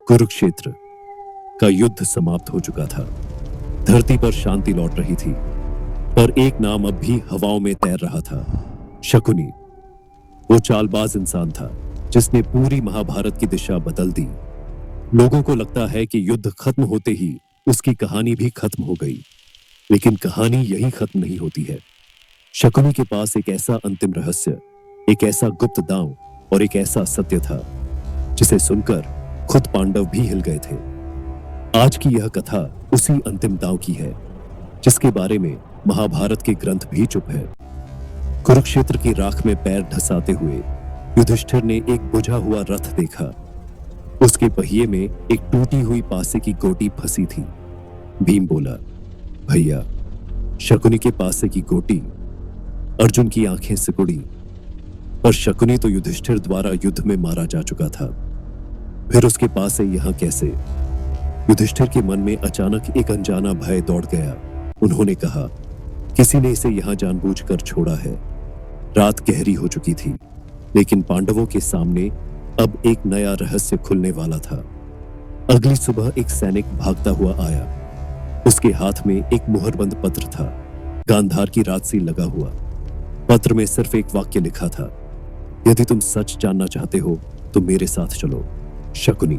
कुरुक्षेत्र का युद्ध समाप्त हो चुका था। धरती पर शांति लौट रही थी, पर एक नाम अब भी हवाओं में तैर रहा था। शकुनी। वो चालबाज इंसान था जिसने पूरी महाभारत की दिशा बदल दी। लोगों को लगता है कि युद्ध खत्म होते ही उसकी कहानी भी खत्म हो गई, लेकिन कहानी यही खत्म नहीं होती है। शकुनी के पास एक ऐसा अंतिम रहस्य, एक ऐसा गुप्त दांव और एक ऐसा सत्य था जिसे सुनकर खुद पांडव भी हिल गए थे। आज की यह कथा उसी अंतिम दांव की है जिसके बारे में महाभारत के ग्रंथ भी चुप है। कुरुक्षेत्र की राख में पैर ढसाते हुए युधिष्ठिर ने एक बुझा हुआ रथ देखा। उसके पहिए में एक टूटी हुई पासे की गोटी फंसी थी। भीम बोला, भैया, शकुनी के पासे की गोटी। अर्जुन की आंखें सिकुड़ी, पर शकुनी तो युधिष्ठिर द्वारा युद्ध में मारा जा चुका था। फिर उसके पास से यहां कैसे? युधिष्ठिर के मन में अचानक एक अनजाना भय दौड़ गया। उन्होंने कहा, किसी ने इसे यहां जानबूझकर छोड़ा है। रात गहरी हो चुकी थी, लेकिन पांडवों के सामने अब एक नया रहस्य खुलने वाला था। अगली सुबह एक सैनिक भागता हुआ आया। उसके हाथ में एक मुहरबंद पत्र था, गांधार की रात सी लगा हुआ। पत्र में सिर्फ एक वाक्य लिखा था, यदि तुम सच जानना चाहते हो तो मेरे साथ चलो। शकुनी।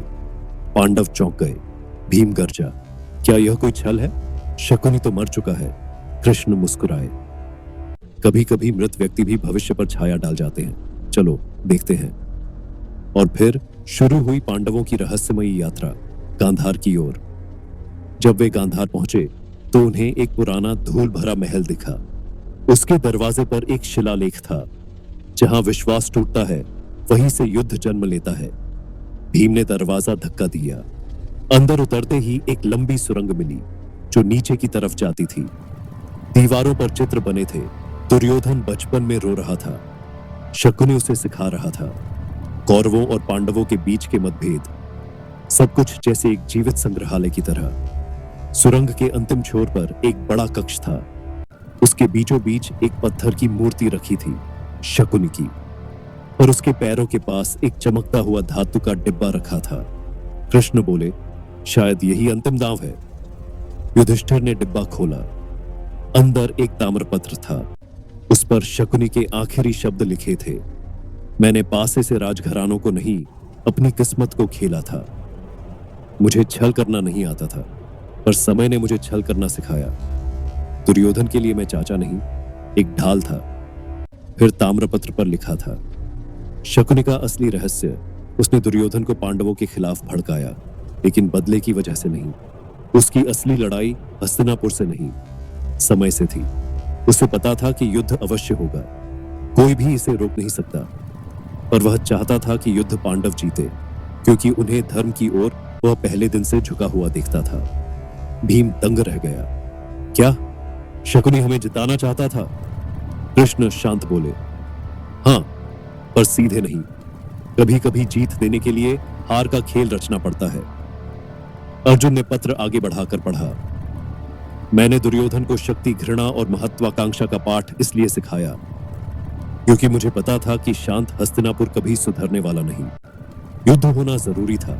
पांडव चौंक गए। भीम गरजा, क्या यह कोई छल है? शकुनी तो मर चुका है। कृष्ण मुस्कुराए, कभी कभी मृत व्यक्ति भी भविष्य पर छाया डाल जाते हैं, चलो देखते हैं। और फिर शुरू हुई पांडवों की रहस्यमयी यात्रा गांधार की ओर। जब वे गांधार पहुंचे तो उन्हें एक पुराना धूल भरा महल दिखा। उसके दरवाजे पर एक शिलालेख था, जहां विश्वास टूटता है वहीं से युद्ध जन्म लेता है। भीम ने दरवाजा धक्का दिया। अंदर उतरते ही एक लंबी सुरंग मिली जो नीचे की तरफ जाती थी। दीवारों पर चित्र बने थे। दुर्योधन बचपन में रो रहा था। शकुनी उसे सिखा रहा था। कौरवों और पांडवों के बीच के मतभेद, सब कुछ जैसे एक जीवित संग्रहालय की तरह। सुरंग के अंतिम छोर पर एक बड़ा कक्ष था। उसके बीचों बीच एक पत्थर की मूर्ति रखी थी, शकुनी की। और उसके पैरों के पास एक चमकता हुआ धातु का डिब्बा रखा था। कृष्ण बोले, शायद यही अंतिम दांव है। युधिष्ठिर ने डिब्बा खोला। अंदर एक ताम्रपत्र था। उस पर शकुनी के आखिरी शब्द लिखे थे, मैंने पासे से राजघरानों को नहीं, अपनी किस्मत को खेला था। मुझे छल करना नहीं आता था, पर समय ने मुझे छल करना सिखाया। दुर्योधन के लिए मैं चाचा नहीं, एक ढाल था। फिर ताम्रपत्र पर लिखा था, शकुनी का असली रहस्य, उसने दुर्योधन को पांडवों के खिलाफ भड़काया, लेकिन बदले की वजह से नहीं। उसकी असली लड़ाई हस्तिनापुर से नहीं, समय से थी। उसे पता था कि युद्ध अवश्य होगा, कोई भी इसे रोक नहीं सकता। पर वह चाहता था कि युद्ध पांडव जीते, क्योंकि उन्हें धर्म की ओर वह पहले दिन से झुका हुआ देखता था। भीम दंग रह गया। क्या शकुनी हमें जिताना चाहता था? कृष्ण शांत बोले, हां, पर सीधे नहीं। कभी कभी जीत देने के लिए हार का खेल रचना पड़ता है। अर्जुन ने पत्र आगे बढ़ाकर पढ़ा, मैंने दुर्योधन को शक्ति, घृणा और महत्वाकांक्षा का पाठ इसलिए सिखाया क्योंकि मुझे पता था कि शांत हस्तिनापुर कभी सुधरने वाला नहीं। युद्ध होना जरूरी था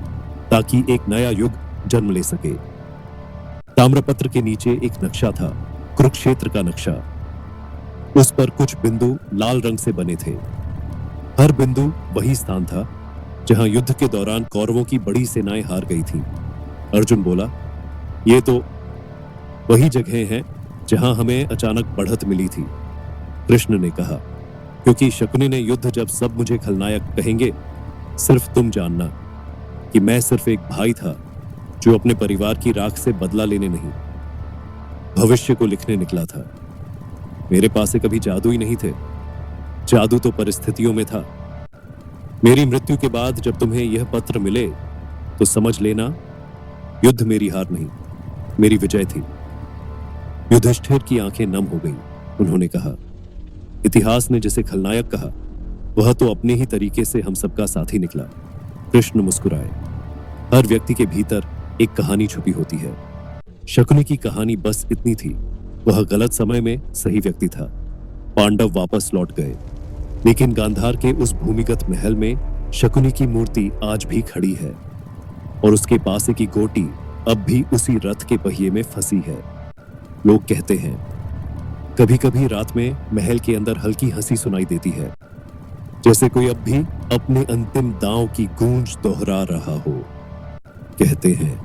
ताकि एक नया युग जन्म ले सके। ताम्रपत्र के नीचे एक नक्शा था, कुरुक्षेत्र का नक्शा। उस पर कुछ बिंदु लाल रंग से बने थे। हर बिंदु वही स्थान था जहां युद्ध के दौरान कौरवों की बड़ी सेनाएं हार गई थीं। अर्जुन बोला, ये तो वही जगह है जहां हमें अचानक बढ़त मिली थी। कृष्ण ने कहा, क्योंकि शकुनी ने युद्ध जब सब मुझे खलनायक कहेंगे, सिर्फ तुम जानना कि मैं सिर्फ एक भाई था जो अपने परिवार की राख से बदला लेने नहीं, भविष्य को लिखने निकला था। मेरे पास से कभी जादू ही नहीं थे। जादू तो परिस्थितियों में था। मेरी मृत्यु के बाद जब तुम्हें यह पत्र मिले तो समझ लेना, युद्ध मेरी हार नहीं, मेरी विजय थी। युधिष्ठिर की आंखें नम हो गईं। उन्होंने कहा, इतिहास ने जिसे खलनायक कहा वह तो अपने ही तरीके से हम सबका साथी निकला। कृष्ण मुस्कुराए, हर व्यक्ति के भीतर एक कहानी छुपी होती है। शकुनी की कहानी बस इतनी थी, वह गलत समय में सही व्यक्ति था। पांडव वापस लौट गए, लेकिन गांधार के उस भूमिगत महल में शकुनी की मूर्ति आज भी खड़ी है। और उसके पासे की गोटी अब भी उसी रथ के पहिए में फंसी है। लोग कहते हैं कभी कभी रात में महल के अंदर हल्की हंसी सुनाई देती है, जैसे कोई अब भी अपने अंतिम दांव की गूंज दोहरा रहा हो। कहते हैं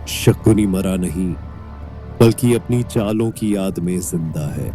शकुनी मरा नहीं, बल्कि अपनी चालों की याद में जिंदा है।